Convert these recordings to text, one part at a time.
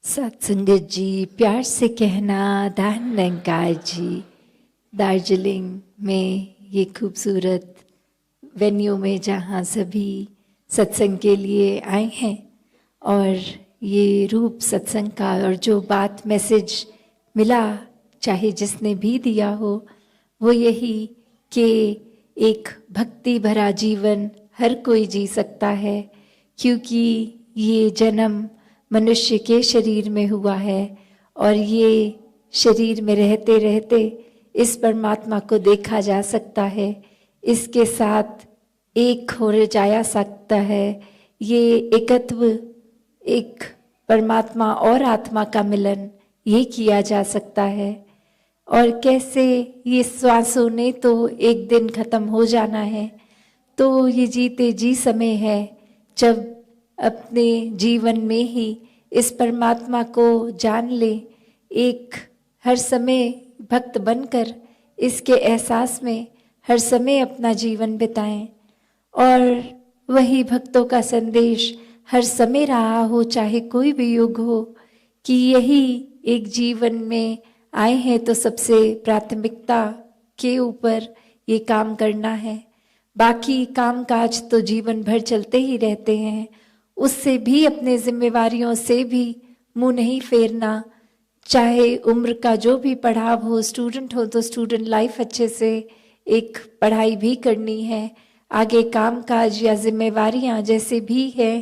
सत्संगत जी, प्यार से कहना दान लंकार जी। दार्जिलिंग में ये खूबसूरत वेन्यू में जहाँ सभी सत्संग के लिए आए हैं और ये रूप सत्संग का और जो बात मैसेज मिला, चाहे जिसने भी दिया हो, वो यही कि एक भक्ति भरा जीवन हर कोई जी सकता है, क्योंकि ये जन्म मनुष्य के शरीर में हुआ है और ये शरीर में रहते रहते इस परमात्मा को देखा जा सकता है, इसके साथ एक हो जाया सकता है। ये एकत्व, एक परमात्मा और आत्मा का मिलन, ये किया जा सकता है। और कैसे ये श्वासों ने तो एक दिन खत्म हो जाना है, तो ये जीते जी समय है जब अपने जीवन में ही इस परमात्मा को जान ले, एक हर समय भक्त बनकर इसके एहसास में हर समय अपना जीवन बिताएं। और वही भक्तों का संदेश हर समय रहा हो, चाहे कोई भी युग हो, कि यही एक जीवन में आए हैं तो सबसे प्राथमिकता के ऊपर ये काम करना है। बाकी काम काज तो जीवन भर चलते ही रहते हैं, उससे भी अपने जिम्मेवारियों से भी मुंह नहीं फेरना। चाहे उम्र का जो भी पड़ाव हो, स्टूडेंट हो तो स्टूडेंट लाइफ अच्छे से एक पढ़ाई भी करनी है, आगे काम काज या जिम्मेवारियां जैसे भी है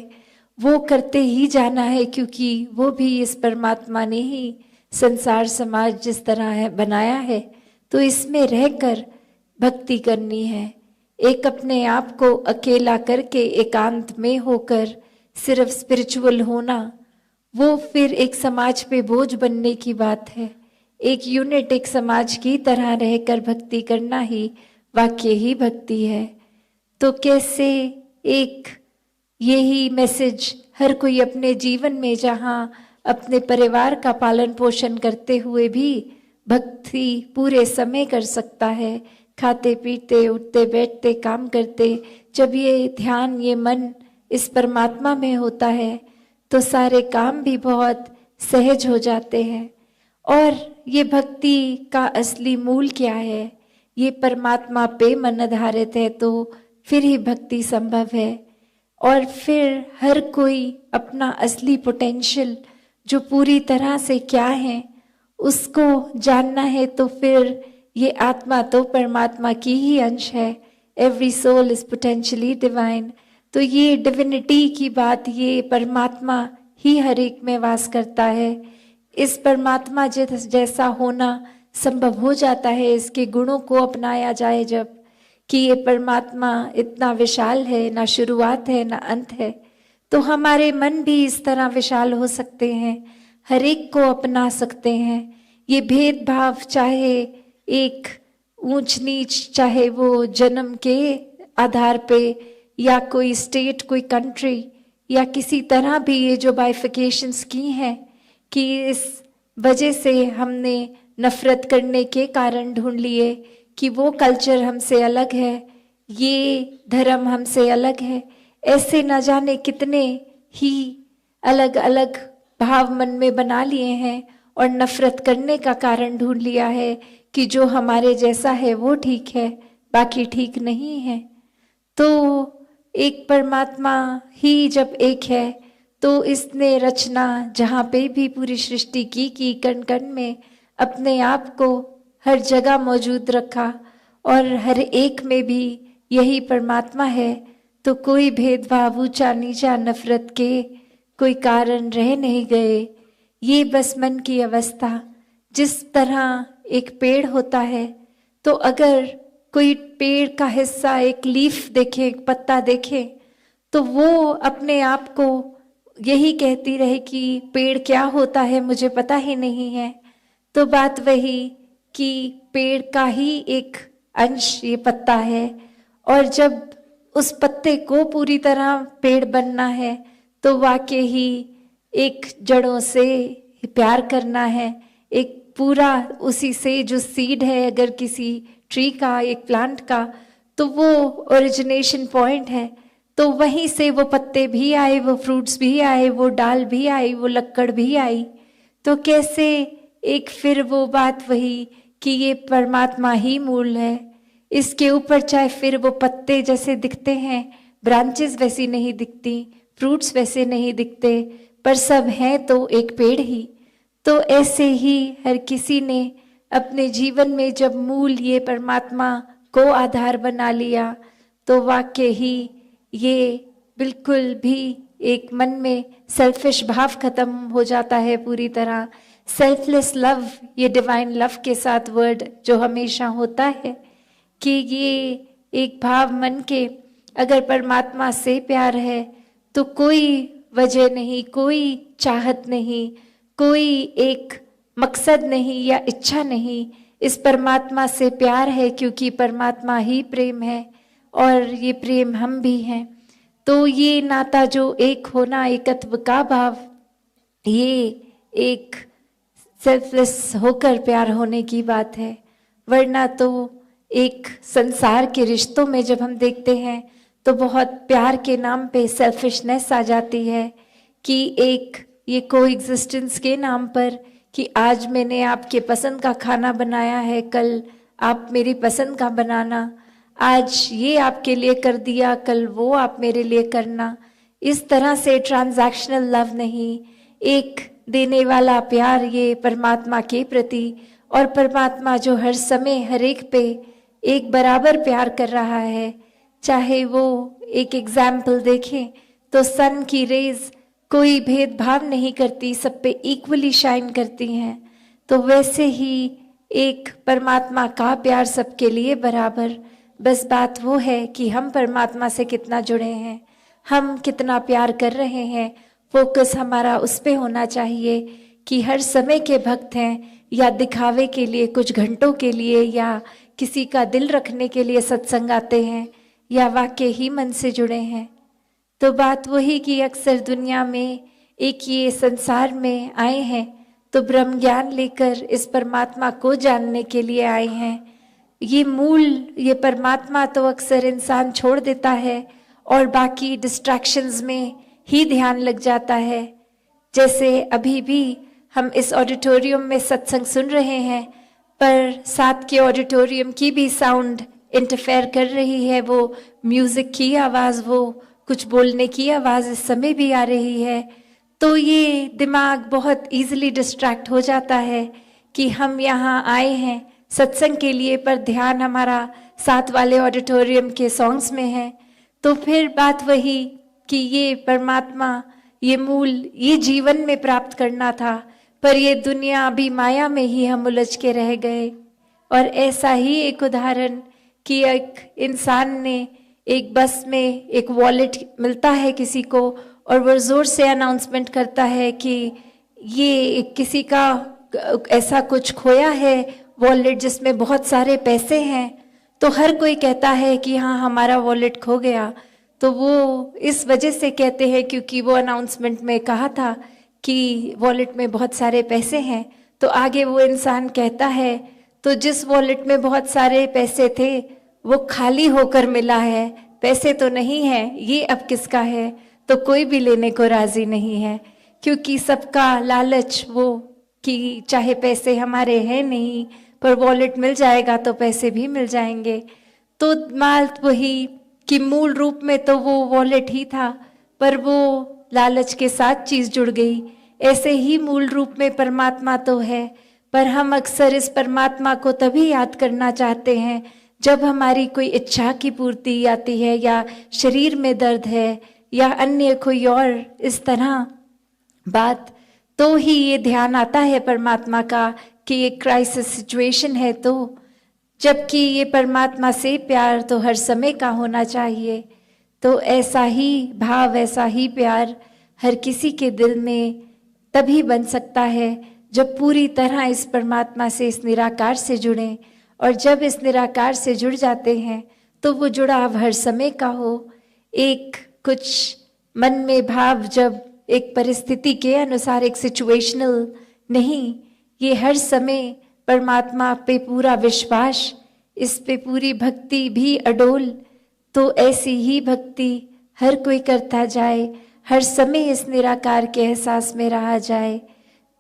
वो करते ही जाना है, क्योंकि वो भी इस परमात्मा ने ही संसार समाज जिस तरह है बनाया है, तो इसमें रहकर भक्ति करनी है। एक अपने आप को अकेला करके एकांत में होकर सिर्फ स्पिरिचुअल होना, वो फिर एक समाज पे बोझ बनने की बात है। एक यूनिट, एक समाज की तरह रहकर भक्ति करना ही वाकई ही भक्ति है। तो कैसे एक यही मैसेज हर कोई अपने जीवन में, जहाँ अपने परिवार का पालन पोषण करते हुए भी भक्ति पूरे समय कर सकता है, खाते पीते उठते बैठते काम करते, जब ये ध्यान, ये मन इस परमात्मा में होता है तो सारे काम भी बहुत सहज हो जाते हैं। और ये भक्ति का असली मूल क्या है? ये परमात्मा पे मन आधारित है, तो फिर ही भक्ति संभव है। और फिर हर कोई अपना असली पोटेंशियल जो पूरी तरह से क्या है उसको जानना है, तो फिर ये आत्मा तो परमात्मा की ही अंश है। Every soul is potentially divine. तो ये डिविनिटी की बात, ये परमात्मा ही हर एक में वास करता है। इस परमात्मा जैसा होना संभव हो जाता है इसके गुणों को अपनाया जाए जब, कि ये परमात्मा इतना विशाल है, ना शुरुआत है ना अंत है। तो हमारे मन भी इस तरह विशाल हो सकते हैं, हर एक को अपना सकते हैं। ये भेदभाव, चाहे एक ऊंच नीच, चाहे वो जन्म के आधार पे या कोई स्टेट, कोई कंट्री, या किसी तरह भी ये जो बाइफिकेशंस की हैं, कि इस वजह से हमने नफरत करने के कारण ढूंढ लिए कि वो कल्चर हमसे अलग है, ये धर्म हमसे अलग है। ऐसे न जाने कितने ही अलग अलग भाव मन में बना लिए हैं और नफरत करने का कारण ढूंढ लिया है कि जो हमारे जैसा है वो ठीक है, बाकी ठीक नहीं है। तो एक परमात्मा ही जब एक है तो इसने रचना जहाँ पे भी पूरी सृष्टि की कण कण में अपने आप को हर जगह मौजूद रखा, और हर एक में भी यही परमात्मा है। तो कोई भेदभाव, ऊंचा नीचा, नफरत के कोई कारण रह नहीं गए। ये बस मन की अवस्था, जिस तरह एक पेड़ होता है, तो अगर कोई पेड़ का हिस्सा, एक लीफ देखे, एक पत्ता देखे, तो वो अपने आप को यही कहती रहे कि पेड़ क्या होता है मुझे पता ही नहीं है। तो बात वही कि पेड़ का ही एक अंश ये पत्ता है, और जब उस पत्ते को पूरी तरह पेड़ बनना है तो वाकई ही एक जड़ों से प्यार करना है, एक पूरा उसी से जो सीड है अगर किसी ट्री का, एक प्लांट का, तो वो ओरिजिनेशन पॉइंट है। तो वहीं से वो पत्ते भी आए, वो फ्रूट्स भी आए, वो डाल भी आई, वो लक्कड़ भी आई। तो कैसे एक फिर वो बात वही कि ये परमात्मा ही मूल है, इसके ऊपर चाहे फिर वो पत्ते जैसे दिखते हैं, ब्रांचेस वैसी नहीं दिखती, फ्रूट्स वैसे नहीं दिखते, पर सब हैं तो एक पेड़ ही। तो ऐसे ही हर किसी ने अपने जीवन में जब मूल ये परमात्मा को आधार बना लिया, तो वाकई ही ये बिल्कुल भी एक मन में सेल्फिश भाव खत्म हो जाता है पूरी तरह। सेल्फलेस लव, ये डिवाइन लव के साथ वर्ड जो हमेशा होता है कि ये एक भाव मन के, अगर परमात्मा से प्यार है तो कोई वजह नहीं, कोई चाहत नहीं, कोई एक मकसद नहीं या इच्छा नहीं, इस परमात्मा से प्यार है क्योंकि परमात्मा ही प्रेम है और ये प्रेम हम भी हैं। तो ये नाता जो एक होना, एकत्व का भाव, ये एक सेल्फलेस होकर प्यार होने की बात है। वरना तो एक संसार के रिश्तों में जब हम देखते हैं तो बहुत प्यार के नाम पे सेल्फिशनेस आ जाती है कि एक ये कोएग्जिस्टेंस के नाम पर कि आज मैंने आपके पसंद का खाना बनाया है, कल आप मेरी पसंद का बनाना, आज ये आपके लिए कर दिया, कल वो आप मेरे लिए करना। इस तरह से ट्रांजैक्शनल लव नहीं, एक देने वाला प्यार ये परमात्मा के प्रति, और परमात्मा जो हर समय हर एक पे एक बराबर प्यार कर रहा है। चाहे वो एक एग्जाम्पल देखें तो सन की रेज कोई भेदभाव नहीं करती, सब पे इक्वली शाइन करती हैं। तो वैसे ही एक परमात्मा का प्यार सबके लिए बराबर। बस बात वो है कि हम परमात्मा से कितना जुड़े हैं, हम कितना प्यार कर रहे हैं। फोकस हमारा उस पे होना चाहिए कि हर समय के भक्त हैं या दिखावे के लिए कुछ घंटों के लिए या किसी का दिल रखने के लिए सत्संग आते हैं या वाकई ही मन से जुड़े हैं। तो बात वही कि अक्सर दुनिया में एक ये संसार में आए हैं तो ब्रह्म ज्ञान लेकर इस परमात्मा को जानने के लिए आए हैं। ये मूल, ये परमात्मा तो अक्सर इंसान छोड़ देता है और बाकी डिस्ट्रैक्शंस में ही ध्यान लग जाता है। जैसे अभी भी हम इस ऑडिटोरियम में सत्संग सुन रहे हैं, पर साथ के ऑडिटोरियम की भी साउंड इंटरफेयर कर रही है, वो म्यूजिक की आवाज़, वो कुछ बोलने की आवाज़ इस समय भी आ रही है। तो ये दिमाग बहुत इजीली डिस्ट्रैक्ट हो जाता है कि हम यहाँ आए हैं सत्संग के लिए, पर ध्यान हमारा साथ वाले ऑडिटोरियम के सॉन्ग्स में है। तो फिर बात वही कि ये परमात्मा, ये मूल, ये जीवन में प्राप्त करना था, पर ये दुनिया अभी माया में ही हम उलझ के रह गए। और ऐसा ही एक उदाहरण कि एक इंसान ने एक बस में एक वॉलेट मिलता है किसी को और वो ज़ोर से अनाउंसमेंट करता है कि ये किसी का ऐसा कुछ खोया है वॉलेट जिसमें बहुत सारे पैसे हैं। तो हर कोई कहता है कि हाँ हमारा वॉलेट खो गया। तो वो इस वजह से कहते हैं क्योंकि वो अनाउंसमेंट में कहा था कि वॉलेट में बहुत सारे पैसे हैं। तो आगे वो इंसान कहता है तो जिस वॉलेट में बहुत सारे पैसे थे वो खाली होकर मिला है, पैसे तो नहीं है, ये अब किसका है? तो कोई भी लेने को राजी नहीं है क्योंकि सबका लालच वो कि चाहे पैसे हमारे हैं नहीं, पर वॉलेट मिल जाएगा तो पैसे भी मिल जाएंगे। तो माल वही कि मूल रूप में तो वो वॉलेट ही था, पर वो लालच के साथ चीज जुड़ गई। ऐसे ही मूल रूप में परमात्मा तो है, पर हम अक्सर इस परमात्मा को तभी याद करना चाहते हैं जब हमारी कोई इच्छा की पूर्ति आती है या शरीर में दर्द है या अन्य कोई और इस तरह बात, तो ही ये ध्यान आता है परमात्मा का कि ये क्राइसिस सिचुएशन है। तो जबकि ये परमात्मा से प्यार तो हर समय का होना चाहिए। तो ऐसा ही भाव, ऐसा ही प्यार हर किसी के दिल में तभी बन सकता है जब पूरी तरह इस परमात्मा से, इस निराकार से जुड़ें। और जब इस निराकार से जुड़ जाते हैं तो वो जुड़ाव हर समय का हो। एक कुछ मन में भाव जब एक परिस्थिति के अनुसार, एक सिचुएशनल नहीं, ये हर समय परमात्मा पे पूरा विश्वास, इस पे पूरी भक्ति भी अडोल। तो ऐसी ही भक्ति हर कोई करता जाए, हर समय इस निराकार के एहसास में रहा जाए।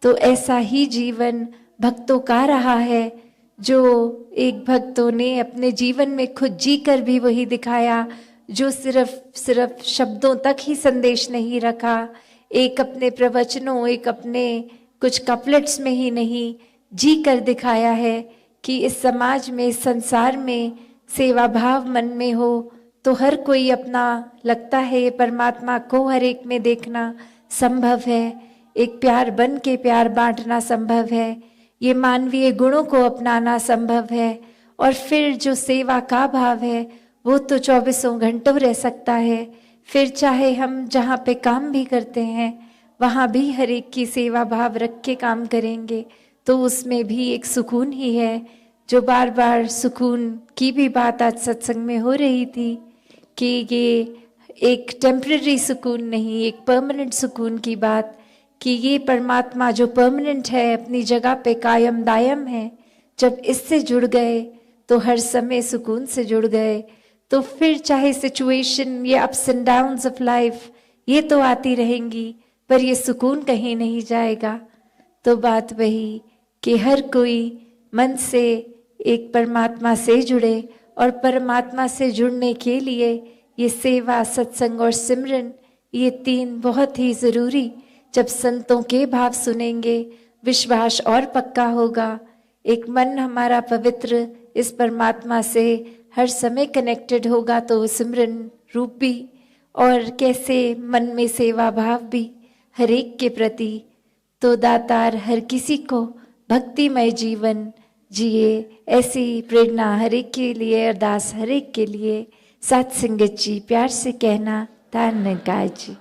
तो ऐसा ही जीवन भक्तों का रहा है, जो एक भक्तों ने अपने जीवन में खुद जी कर भी वही दिखाया, जो सिर्फ शब्दों तक ही संदेश नहीं रखा, एक अपने प्रवचनों, एक अपने कुछ कपलेट्स में ही नहीं, जी कर दिखाया है कि इस समाज में, इस संसार में सेवा भाव मन में हो तो हर कोई अपना, लगता है ये परमात्मा को हर एक में देखना संभव है, एक प्यार बन के प्यार बांटना संभव है, ये मानवीय गुणों को अपनाना संभव है। और फिर जो सेवा का भाव है वो तो 24 घंटों रह सकता है। फिर चाहे हम जहाँ पे काम भी करते हैं वहाँ भी हर एक की सेवा भाव रख के काम करेंगे तो उसमें भी एक सुकून ही है। जो बार बार सुकून की भी बात आज सत्संग में हो रही थी कि ये एक टेम्पररी सुकून नहीं, एक परमानेंट सुकून की बात, कि ये परमात्मा जो परमानेंट है, अपनी जगह पे कायम दायम है, जब इससे जुड़ गए तो हर समय सुकून से जुड़ गए। तो फिर चाहे सिचुएशन, ये ups and downs of life ये तो आती रहेंगी, पर ये सुकून कहीं नहीं जाएगा। तो बात वही कि हर कोई मन से एक परमात्मा से जुड़े, और परमात्मा से जुड़ने के लिए ये सेवा, सत्संग और सिमरन, ये तीन बहुत ही ज़रूरी। जब संतों के भाव सुनेंगे विश्वास और पक्का होगा, एक मन हमारा पवित्र इस परमात्मा से हर समय कनेक्टेड होगा तो वो सिमरन रूप भी, और कैसे मन में सेवा भाव भी हर एक के प्रति। तो दातार हर किसी को भक्तिमय जीवन जिए, ऐसी प्रेरणा हर एक के लिए, अरदास हर एक के लिए। सत संगत जी प्यार से कहना, धन्यवाद जी।